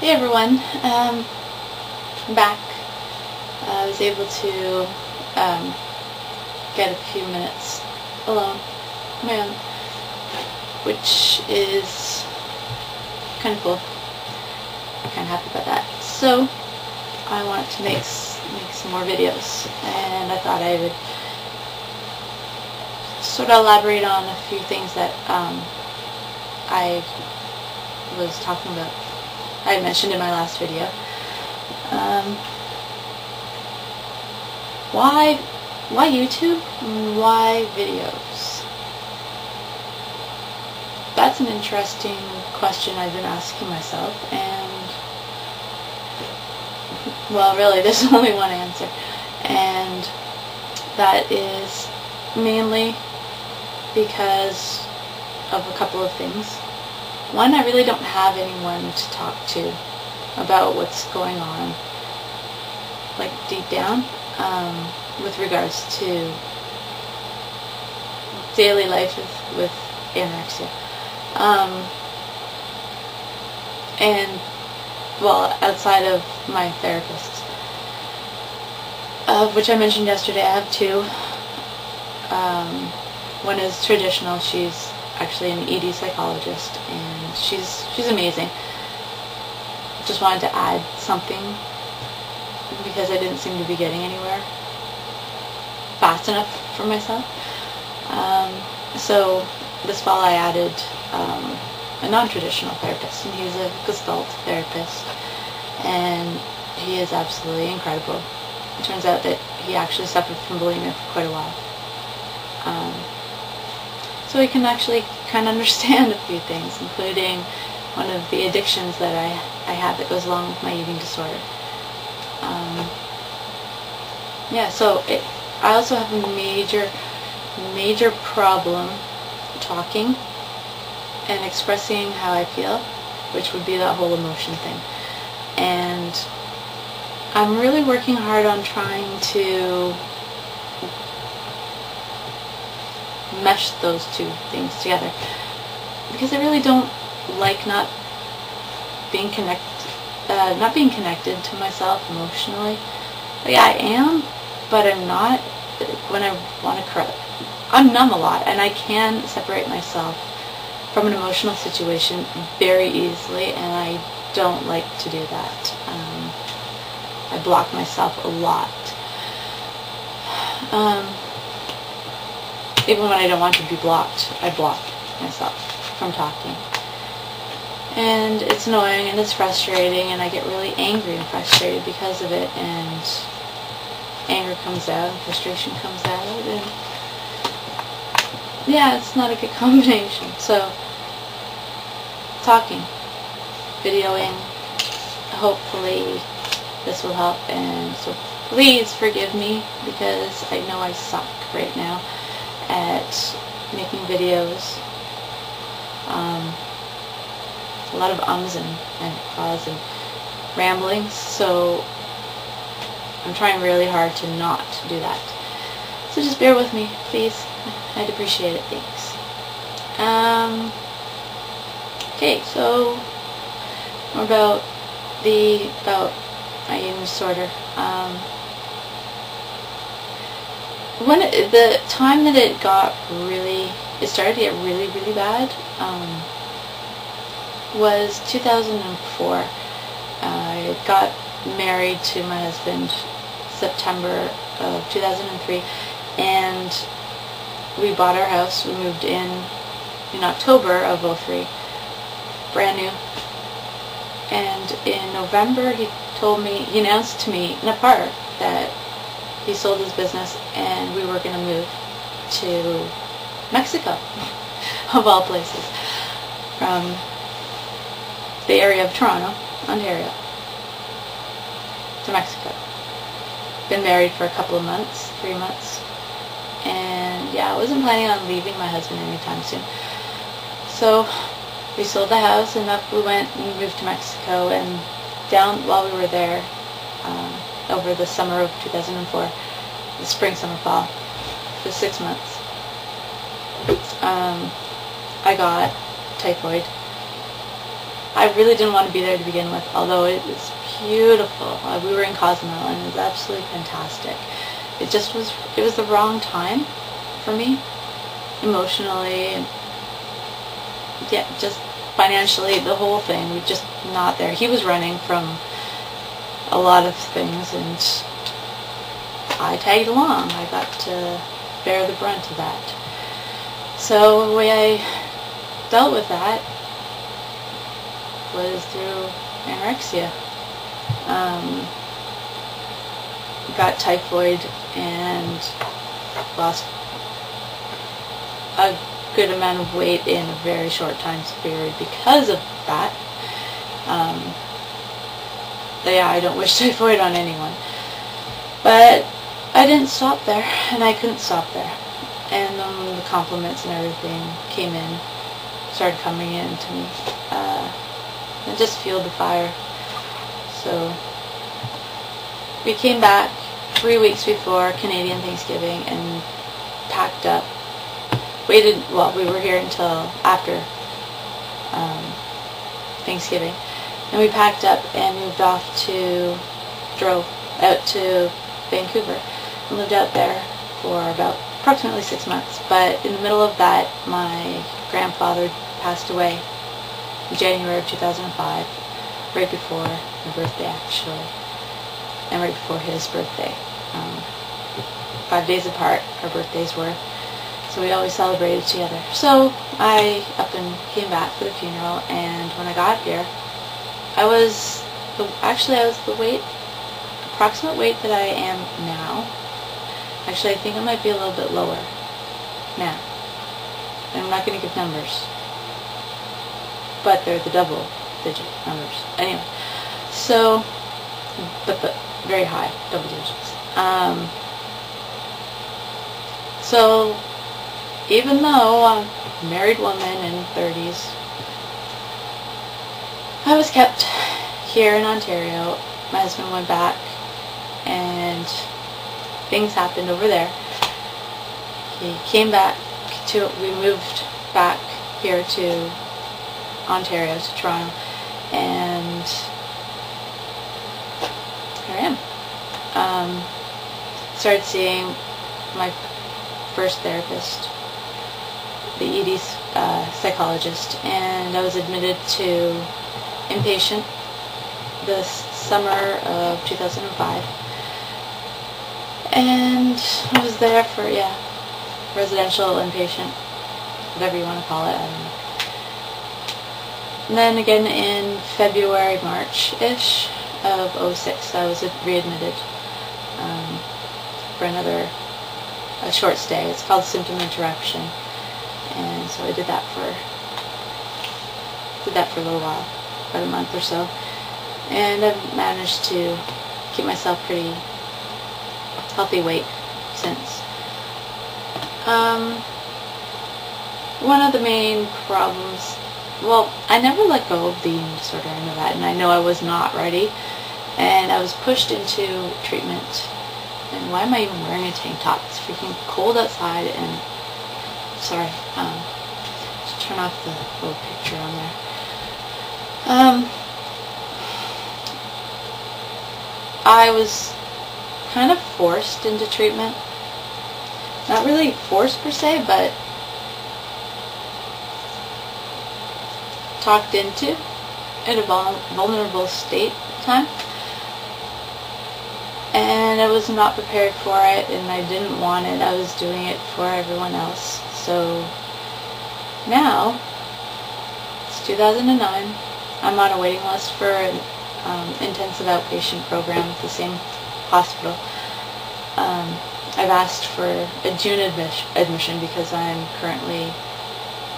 Hey everyone, I'm back. I was able to get a few minutes alone, on my own, which is kind of cool. I'm kind of happy about that. So I wanted to make some more videos, and I thought I would sort of elaborate on a few things that I was talking about. I had mentioned in my last video. Why YouTube? Why videos? That's an interesting question I've been asking myself, and well, really there's only one answer, and that is mainly because of a couple of things. One, I really don't have anyone to talk to about what's going on, like deep down, with regards to daily life with anorexia. And, well, outside of my therapists, which I mentioned yesterday, I have two. One is traditional. She's actually an ED psychologist, and she's amazing. Just wanted to add something because I didn't seem to be getting anywhere fast enough for myself. So this fall I added a non-traditional therapist, and he's a Gestalt therapist, and he is absolutely incredible. It turns out that he actually suffered from bulimia for quite a while. So we can actually kind of understand a few things, including one of the addictions that I have that goes along with my eating disorder. Yeah, so I also have a major problem talking and expressing how I feel, which would be that whole emotion thing. And I'm really working hard on trying to mesh those two things together, because I really don't like not being connected to myself emotionally. Like, I am, but I'm not. When I want to cry, I'm numb a lot, and I can separate myself from an emotional situation very easily, and I don't like to do that. I block myself a lot. Even when I don't want to be blocked, I block myself from talking. And it's annoying, and it's frustrating, and I get really angry and frustrated because of it, and anger comes out, and frustration comes out, and yeah, it's not a good combination. So, talking, videoing, hopefully this will help, and so please forgive me, because I know I suck right now at making videos. A lot of ums and ahs and ramblings, so I'm trying really hard to not do that. So just bear with me, please. I'd appreciate it. Thanks. Okay, so more about my eating disorder. The time that it started to get really bad, was 2004. I got married to my husband September of 2003, and we bought our house. We moved in October of 2003, brand new. And in November he announced to me in a park that he sold his business, and we were going to move to Mexico, of all places, from the area of Toronto, Ontario, to Mexico. Been married for a couple of months, 3 months, and yeah, I wasn't planning on leaving my husband anytime soon. So we sold the house, and up we went, and we moved to Mexico, and down while we were there, over the summer of 2004, the spring, summer, fall, for 6 months, I got typhoid, I really didn't want to be there to begin with, although it was beautiful. We were in Cozumel, and it was absolutely fantastic. It was the wrong time for me, emotionally, and yeah, just financially, the whole thing. We're just not there. He was running from a lot of things, and I tagged along. I got to bear the brunt of that. So the way I dealt with that was through anorexia. Got typhoid and lost a good amount of weight in a very short time period because of that. Yeah, I don't wish typhoid on anyone. But I didn't stop there, and I couldn't stop there. And the compliments and everything started coming in to me. I just fueled the fire. So we came back 3 weeks before Canadian Thanksgiving and packed up. We were here until after Thanksgiving. And we packed up and drove out to Vancouver and lived out there for about approximately 6 months. But in the middle of that, my grandfather passed away in January of 2005, right before my birthday actually, and right before his birthday. 5 days apart our birthdays were, so we always celebrated together. So I up and came back for the funeral, and when I got here, I was the approximate weight that I am now. Actually, I think I might be a little bit lower now. And I'm not going to give numbers, but they're the double-digit numbers. Anyway, so, but very high, double digits. So, even though I'm a married woman in 30s, I was kept here in Ontario. My husband went back, and things happened over there. He came back we moved back here to Ontario, to Toronto, and here I am. Started seeing my first therapist, the ED psychologist, and I was admitted to inpatient this summer of 2005, and I was there for, residential inpatient, whatever you want to call it, I don't know. And then again in February, March-ish of 06, I was readmitted for a short stay. It's called symptom interruption, and so I did that for a little while, about a month or so, and I've managed to keep myself pretty healthy weight since. One of the main problems, I never let go of the eating disorder, I know that, and I know I was not ready, and I was pushed into treatment. And why am I even wearing a tank top? It's freaking cold outside, and sorry, just turn off the little picture on there. I was kind of forced into treatment. Not really forced per se, but talked into in a vulnerable state at the time. And I was not prepared for it, and I didn't want it. I was doing it for everyone else. So now, it's 2009, I'm on a waiting list for an intensive outpatient program at the same hospital. I've asked for a June admission because I'm currently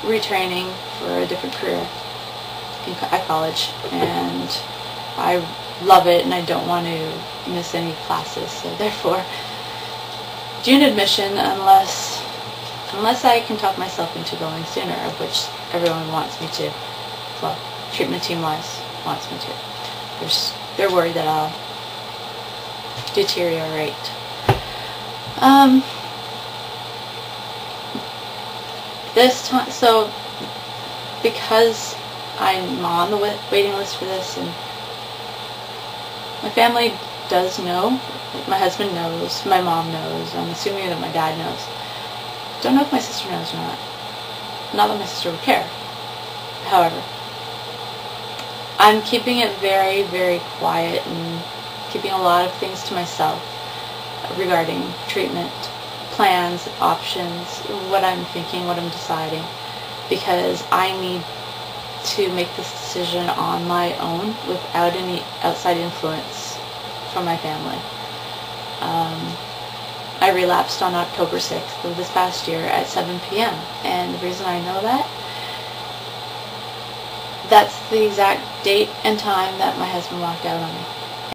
retraining for a different career at college, and I love it, and I don't want to miss any classes, so therefore June admission, unless I can talk myself into going sooner, of which everyone wants me to. Well, treatment team wise wants me to. They're worried that I'll deteriorate. This time, so because I'm on the waiting list for this, and my family does know. My husband knows. My mom knows. I'm assuming that my dad knows. Don't know if my sister knows or not. Not that my sister would care. However, I'm keeping it very, very quiet and keeping a lot of things to myself regarding treatment, plans, options, what I'm thinking, what I'm deciding, because I need to make this decision on my own without any outside influence from my family. I relapsed on October 6th of this past year at 7 p.m. And the reason I know that, that's the exact date and time that my husband walked out on me.